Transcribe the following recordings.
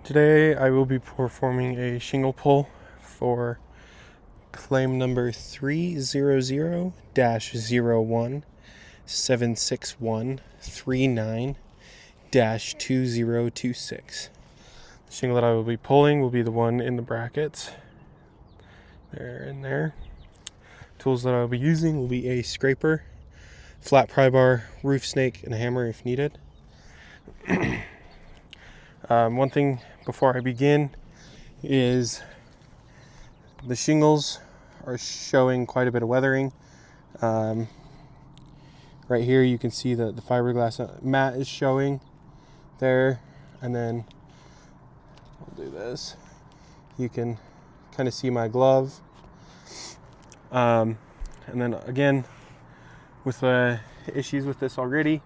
Today I will be performing a shingle pull for claim number 300-01-76139-2026. The shingle that I will be pulling will be the one in the brackets. There and there. Tools that I will be using will be a scraper, flat pry bar, roof snake, and a hammer if needed. One thing before I begin is the shingles are showing quite a bit of weathering. Right here you can see that the fiberglass mat is showing there, and then I'll do this. You can kind of see my glove. And then again, with issues with this already.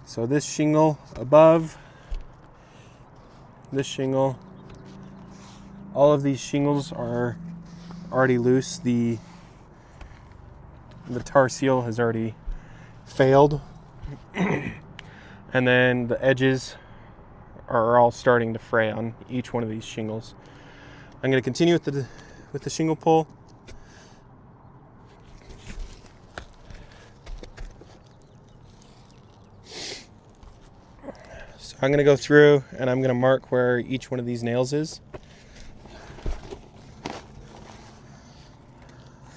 So this shingle above, this shingle, all of these shingles are already loose. The tar seal has already failed. And then the edges are all starting to fray on each one of these shingles. I'm going to continue with the shingle pull. So I'm going to go through and I'm going to mark where each one of these nails is.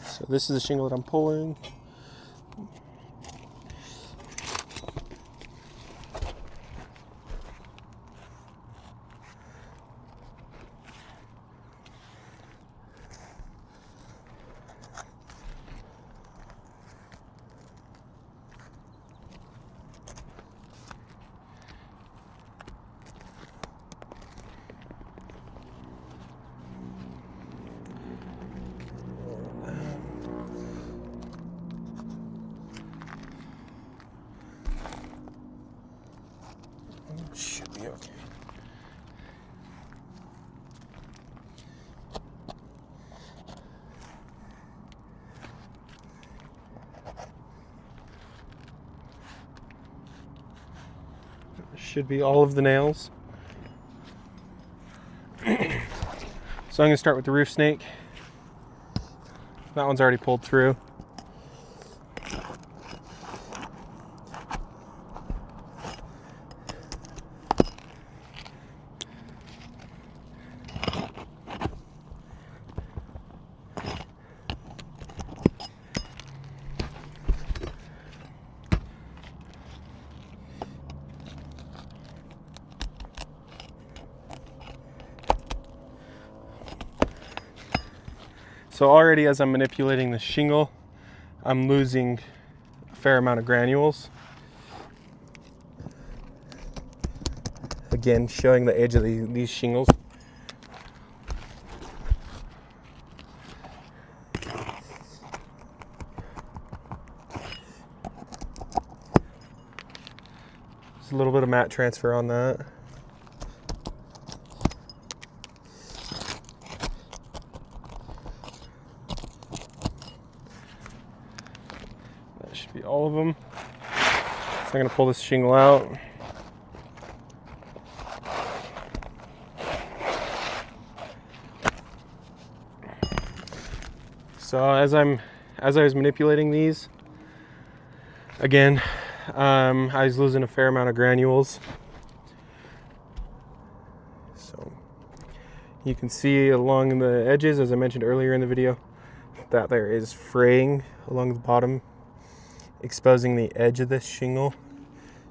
So this is the shingle that I'm pulling. Should be okay. Should be all of the nails. So I'm going to start with the roof snake. That one's already pulled through. So already as I'm manipulating the shingle, I'm losing a fair amount of granules. Again, showing the edge of these shingles. There's a little bit of mat transfer on that. Should be all of them. So I'm going to pull this shingle out. So as I was manipulating these, again, I was losing a fair amount of granules. So you can see along the edges, as I mentioned earlier in the video, that there is fraying along the bottom, exposing the edge of this shingle,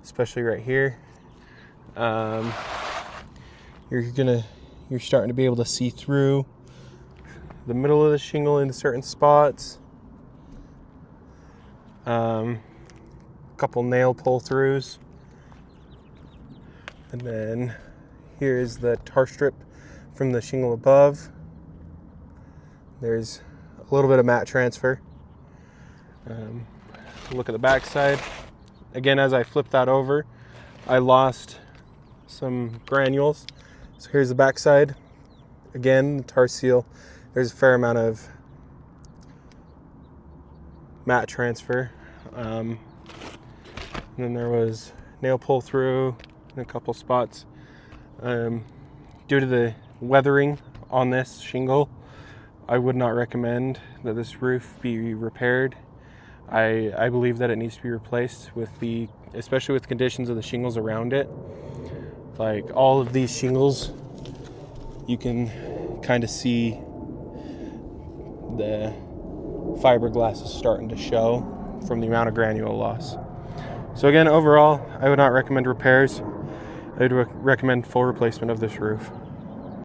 especially right here. You're starting to be able to see through the middle of the shingle into certain spots. Couple nail pull throughs, and then here's the tar strip from the shingle above. There's a little bit of mat transfer. Look at the back side. Again, as I flip that over, I lost some granules. So here's the back side. Again, the tar seal. There's a fair amount of mat transfer. And then there was nail pull through in a couple spots. due to the weathering on this shingle, I would not recommend that this roof be repaired. I believe that it needs to be replaced especially with the conditions of the shingles around it. Like all of these shingles, you can kind of see the fiberglass is starting to show from the amount of granule loss. So again, overall, I would not recommend repairs. I would recommend full replacement of this roof.